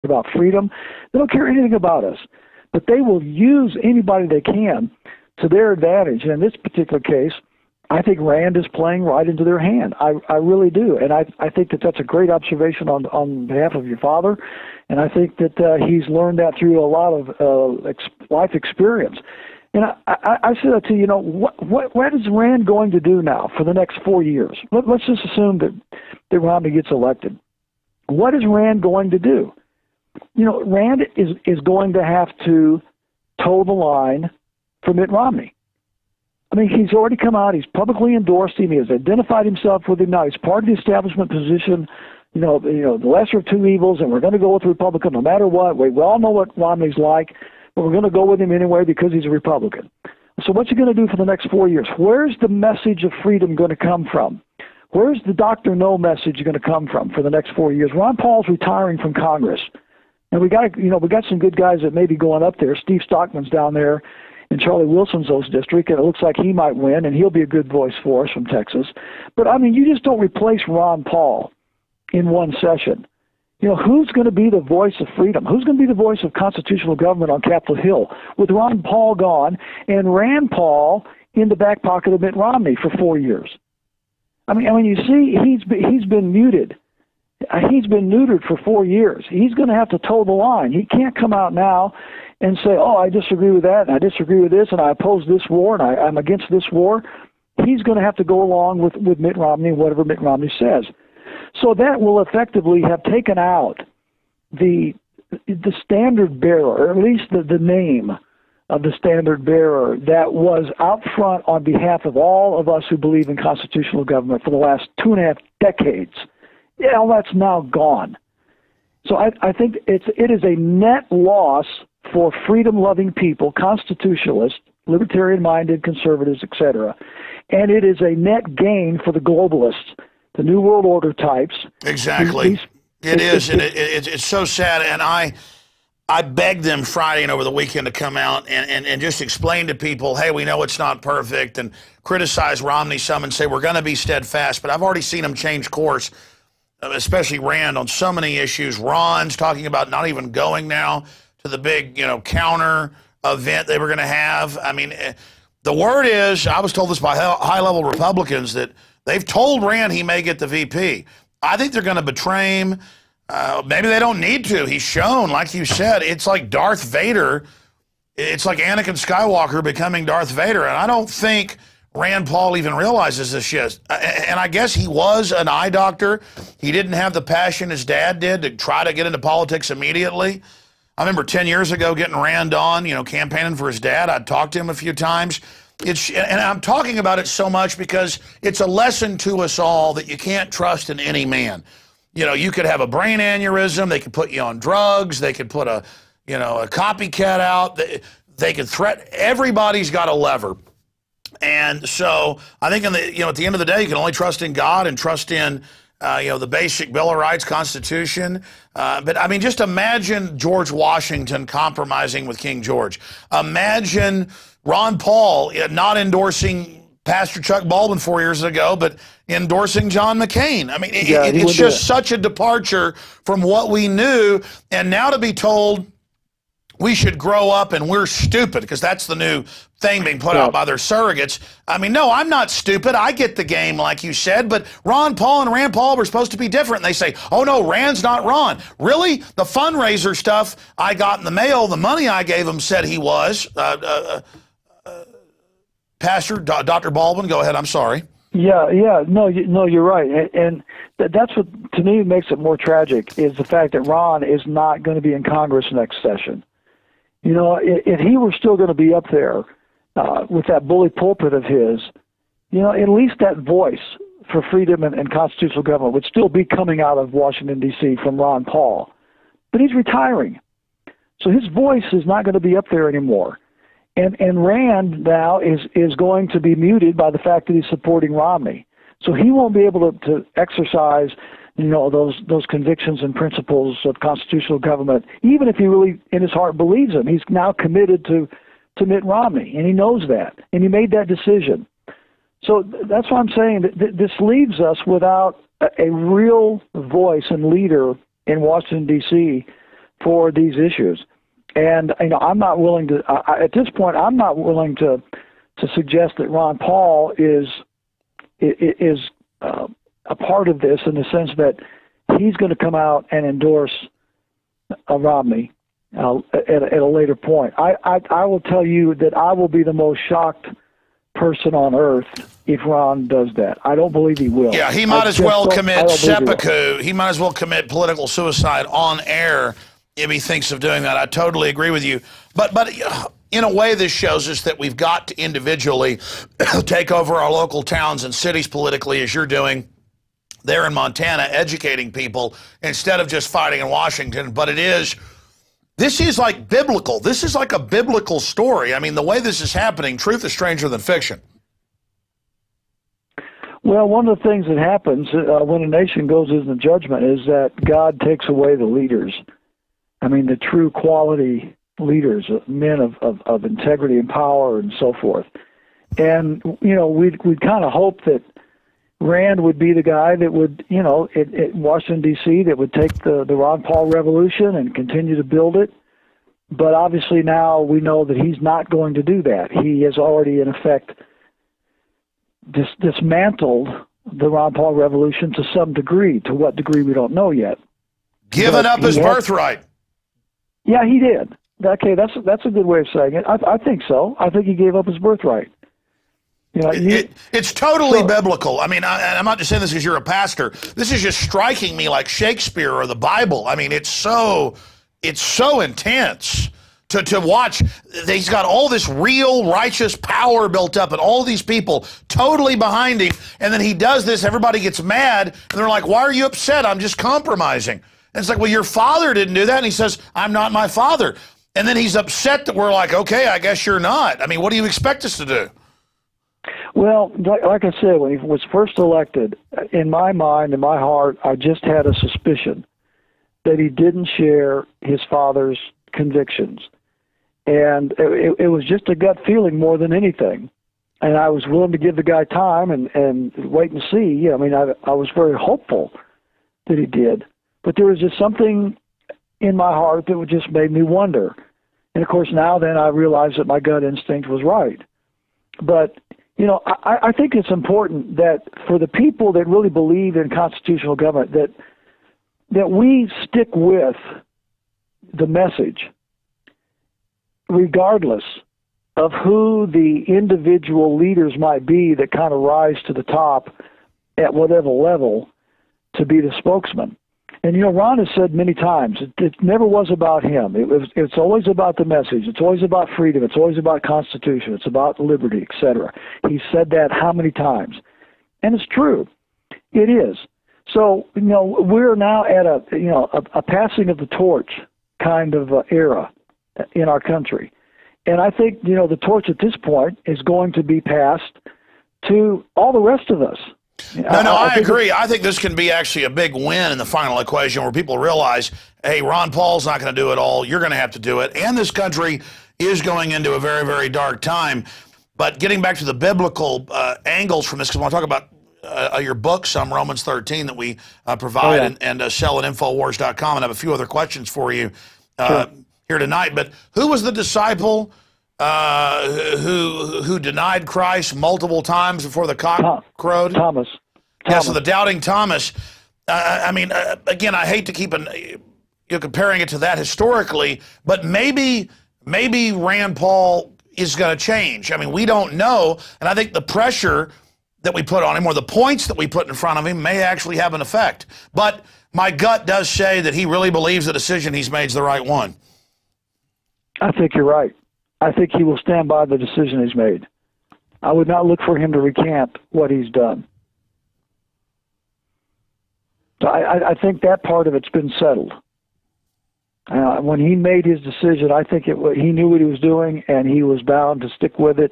about freedom. They don't care anything about us. But they will use anybody they can to their advantage. And in this particular case, I think Rand is playing right into their hand. I really do. And I think that that's a great observation on behalf of your father. And I think that he's learned that through a lot of life experience. And I say that to you, what is Rand going to do now for the next 4 years? Let's just assume that Romney gets elected. What is Rand going to do? Rand is going to have to toe the line for Mitt Romney. I mean, he's already come out. He's publicly endorsed him. He has identified himself with him now. He's part of the establishment position, the lesser of two evils, and we're going to go with the Republican no matter what. We all know what Romney's like, but we're going to go with him anyway because he's a Republican. So what's he going to do for the next 4 years? Where's the message of freedom going to come from? Where's the Dr. No message going to come from for the next 4 years? Ron Paul's retiring from Congress. And we got some good guys that may be going up there. Steve Stockman's down there in Charlie Wilson's district, and it looks like he might win, and he'll be a good voice for us from Texas. But, I mean, you just don't replace Ron Paul in one session. Who's going to be the voice of freedom? Who's going to be the voice of constitutional government on Capitol Hill with Ron Paul gone and Rand Paul in the back pocket of Mitt Romney for 4 years? I mean, you see, he's been muted. He's been neutered for 4 years. He's going to have to toe the line. He can't come out now and say, oh, I disagree with that, and I disagree with this, and I oppose this war, and I'm against this war. He's going to have to go along with Mitt Romney and whatever Mitt Romney says. So that will effectively have taken out the standard bearer, or at least the name of the standard bearer that was out front on behalf of all of us who believe in constitutional government for the last 2.5 decades. Yeah, all that's now gone. So I think it is a net loss for freedom-loving people, constitutionalists, libertarian-minded conservatives, etc. And it is a net gain for the globalists, the New World Order types. Exactly. It is, and it's so sad. And I begged them Friday and over the weekend to come out and just explain to people, hey, we know it's not perfect, and criticize Romney some and say we're going to be steadfast. But I've already seen them change course, especially Rand, on so many issues. Ron's talking about not even going now to the big, counter event they were going to have. I mean, the word is, I was told this by high-level Republicans, that they've told Rand he may get the VP. I think they're going to betray him. Maybe they don't need to. He's shown, like you said, it's like Darth Vader. It's like Anakin Skywalker becoming Darth Vader. And I don't think Rand Paul even realizes this yet. And I guess he was an eye doctor. He didn't have the passion his dad did to try to get into politics immediately. I remember 10 years ago getting Rand on, campaigning for his dad. I'd talked to him a few times. And I'm talking about it so much because it's a lesson to us all that you can't trust in any man. You could have a brain aneurysm. They could put you on drugs. They could put a copycat out. They could threaten. Everybody's got a lever. And so I think at the end of the day, you can only trust in God and trust in the basic Bill of Rights, Constitution. But I mean, just imagine George Washington compromising with King George. Imagine Ron Paul not endorsing Pastor Chuck Baldwin 4 years ago, but endorsing John McCain. I mean, it's just such a departure from what we knew. And now to be told we should grow up and we're stupid, because that's the new thing being put out by their surrogates. I mean, no, I'm not stupid. I get the game, like you said, but Ron Paul and Rand Paul were supposed to be different. And they say, oh, no, Rand's not Ron. Really? The fundraiser stuff I got in the mail, the money I gave him said he was. Pastor, Dr. Baldwin, go ahead. I'm sorry. Yeah. No, you're right. And that's what, to me, makes it more tragic, is the fact that Ron is not going to be in Congress next session. If he were still going to be up there with that bully pulpit of his, at least that voice for freedom and constitutional government would still be coming out of Washington, D.C. from Ron Paul. But he's retiring. So his voice is not going to be up there anymore. And Rand now is going to be muted by the fact that he's supporting Romney. So he won't be able to exercise, those convictions and principles of constitutional government, even if he really in his heart believes them. He's now committed to Mitt Romney, and he knows that, and he made that decision. So that's why I'm saying that this leaves us without a real voice and leader in Washington, D.C. for these issues. And I'm not willing to. At this point, I'm not willing to suggest that Ron Paul is a part of this in the sense that he's going to come out and endorse Romney at a later point. I will tell you that I will be the most shocked person on earth if Ron does that. I don't believe he will. Yeah, he might as well commit seppuku. He might as well commit political suicide on air if he thinks of doing that. I totally agree with you. But in a way, this shows us that we've got to individually take over our local towns and cities politically, as you're doing there in Montana, educating people instead of just fighting in Washington. But this is like biblical. This is like a biblical story. I mean, the way this is happening, truth is stranger than fiction. Well, one of the things that happens when a nation goes into judgment is that God takes away the leaders. I mean, the true quality leaders, men of integrity and power and so forth. And, we'd kind of hope that Rand would be the guy that would, at Washington, D.C., that would take the Ron Paul revolution and continue to build it. But obviously now we know that he's not going to do that. He has already, in effect, dismantled the Ron Paul revolution to some degree. To what degree, we don't know yet. Given up his birthright. Yeah, he did. Okay, that's a good way of saying it. I think so. I think he gave up his birthright. It's totally biblical. I mean, I'm not just saying this because you're a pastor. This is just striking me like Shakespeare or the Bible. I mean, it's so intense to watch. He's got all this real righteous power built up and all these people totally behind him. And then he does this. Everybody gets mad. And they're like, why are you upset? I'm just compromising. And it's like, well, your father didn't do that. And he says, I'm not my father. And then he's upset that we're like, okay, I guess you're not. I mean, what do you expect us to do? Well, like I said, when he was first elected, in my mind, in my heart, I just had a suspicion that he didn't share his father's convictions. And it was just a gut feeling more than anything. And I was willing to give the guy time and wait and see. I mean, I was very hopeful that he did. But there was just something in my heart that just made me wonder. And, of course, now then I realized that my gut instinct was right. But I think it's important that for the people that really believe in constitutional government, that we stick with the message, regardless of who the individual leaders might be that kind of rise to the top at whatever level to be the spokesman. And, Ron has said many times, it never was about him. It's always about the message. It's always about freedom. It's always about Constitution. It's about liberty, etc. He said that how many times? And it's true. It is. So, we're now at a passing of the torch kind of era in our country. And I think, the torch at this point is going to be passed to all the rest of us. No, I agree. I think this can be actually a big win in the final equation where people realize, hey, Ron Paul's not going to do it all. You're going to have to do it. And this country is going into a very, very dark time. But getting back to the biblical angles from this, because I want to talk about your book, some Romans 13, that we provide and sell at INFOWARS.com, and I have a few other questions for you here tonight. But who was the disciple who denied Christ multiple times before the cock crowed? Thomas. Yeah, so the doubting Thomas. I mean, again, I hate to keep comparing it to that historically, but maybe Rand Paul is going to change. I mean, we don't know, and I think the pressure that we put on him or the points that we put in front of him may actually have an effect. But my gut does say that he really believes the decision he's made is the right one. I think you're right. I think he will stand by the decision he's made. I would not look for him to recant what he's done. So I think that part of it's been settled. When he made his decision, I think he knew what he was doing, and he was bound to stick with it.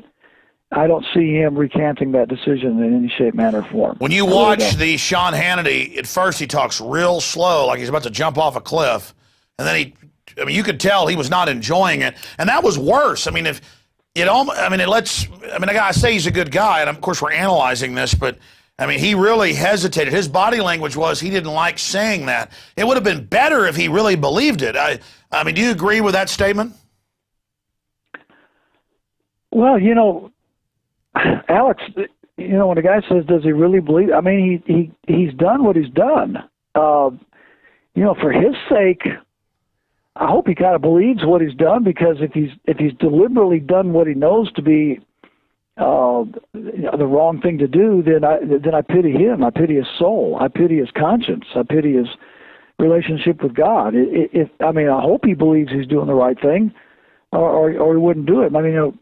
I don't see him recanting that decision in any shape, manner, or form. When you watch the Sean Hannity, at first he talks real slow, like he's about to jump off a cliff, and then you could tell he was not enjoying it, and that was worse. I mean, I say he's a good guy, and of course we're analyzing this, but I mean, he really hesitated. His body language was he didn't like saying that. It would have been better if he really believed it. I mean, do you agree with that statement? Well, Alex, when a guy says, does he really believe? I mean, he's done what he's done. For his sake, I hope he kind of believes what he's done, because if he's deliberately done what he knows to be the wrong thing to do, then I pity him. I pity his soul. I pity his conscience. I pity his relationship with God. I hope he believes he's doing the right thing, or he wouldn't do it. I mean,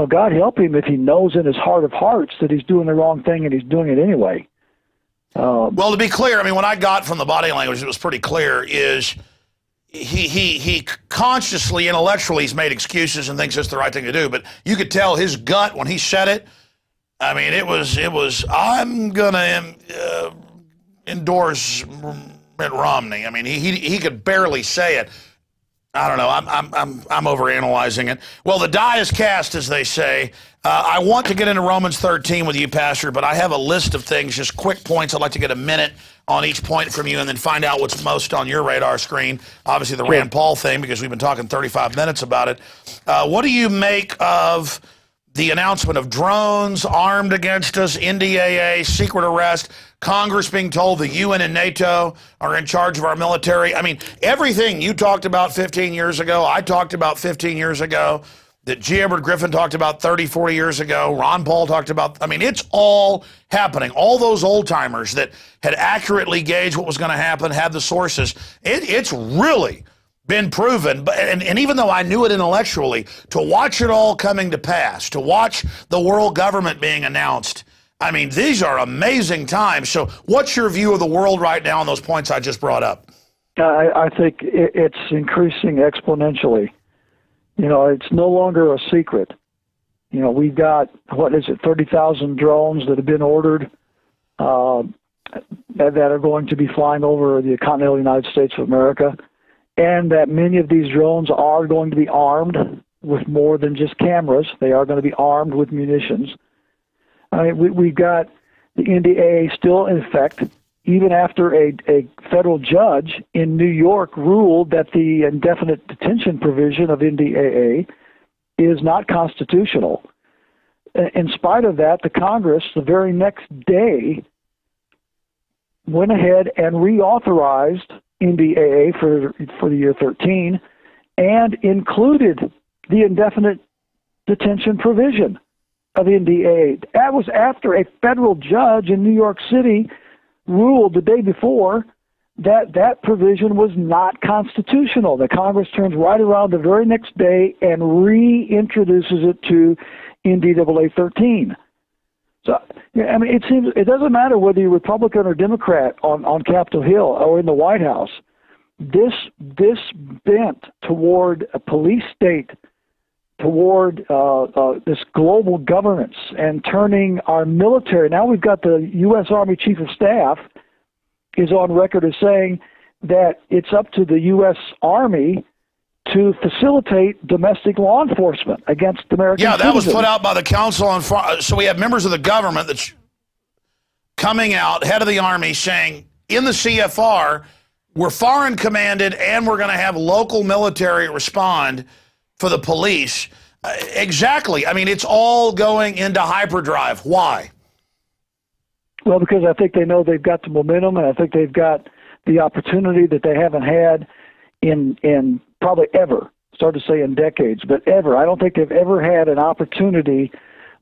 God help him if he knows in his heart of hearts that he's doing the wrong thing and he's doing it anyway. Well, to be clear, I mean, what I got from the body language that was pretty clear is he consciously, intellectually, he's made excuses and thinks it's the right thing to do. But you could tell his gut when he said it. I mean, it was I'm gonna endorse Mitt Romney. I mean, he could barely say it. I don't know. I'm overanalyzing it. Well, the die is cast, as they say. I want to get into Romans 13 with you, Pastor, but I have a list of things, just quick points. I'd like to get a minute on each point from you and then find out what's most on your radar screen. Obviously, the Rand Paul thing, because we've been talking 35 minutes about it. What do you make of the announcement of drones armed against us, NDAA, secret arrest, Congress being told the UN and NATO are in charge of our military? I mean, everything you talked about 15 years ago, I talked about 15 years ago, that G. Edward Griffin talked about 30, 40 years ago, Ron Paul talked about, I mean, it's all happening. All those old-timers that had accurately gauged what was going to happen, had the sources, it's really been proven. And even though I knew it intellectually, to watch it all coming to pass, to watch the world government being announced, I mean, these are amazing times. So what's your view of the world right now on those points I just brought up? I think it's increasing exponentially. It's no longer a secret. We've got, 30,000 drones that have been ordered that are going to be flying over the continental United States of America, and that many of these drones are going to be armed with more than just cameras. They are going to be armed with munitions. I mean, we've got the NDAA still in effect, even after a federal judge in New York ruled that the indefinite detention provision of NDAA is not constitutional. In spite of that, the Congress, the very next day, went ahead and reauthorized NDAA for the year 13 and included the indefinite detention provision of NDAA. That was after a federal judge in New York City ruled the day before that provision was not constitutional. The Congress turns right around the very next day and reintroduces it to NDAA 13. So, I mean, it doesn't matter whether you're Republican or Democrat on Capitol Hill or in the White House. This bent toward a police state, toward this global governance, and turning our military. Now we've got the U.S. Army Chief of Staff is on record as saying that it's up to the U.S. Army to facilitate domestic law enforcement against American citizens. Yeah, that was put out by the Council on Foreign. So we have members of the government that's coming out, head of the Army, saying in the CFR, we're foreign commanded and we're going to have local military respond for the police. Exactly. I mean, it's all going into hyperdrive. Why? Well, because I think they know they've got the momentum, and I think they've got the opportunity that they haven't had in probably ever. Start to say in decades, but ever. I don't think they've ever had an opportunity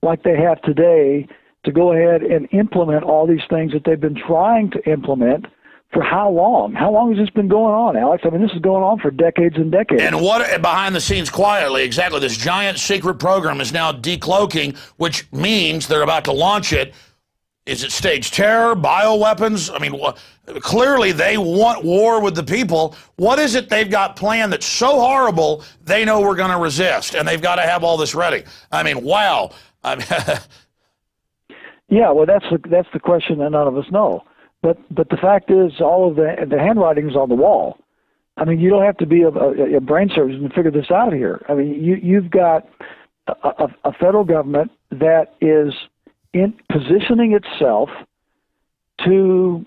like they have today to go ahead and implement all these things that they've been trying to implement for how long? How long has this been going on, Alex? I mean, this is going on for decades and decades. And what, behind the scenes quietly, exactly, this giant secret program is now decloaking, which means they're about to launch it. Is it stage terror, bioweapons? I mean, clearly they want war with the people. What is it they've got planned that's so horrible they know we're going to resist, and they've got to have all this ready? I mean, wow. Yeah, well, that's the question that none of us know. But the fact is, all of the handwriting is on the wall. I mean, you don't have to be a brain surgeon to figure this out here. I mean, you've got a federal government that is in positioning itself to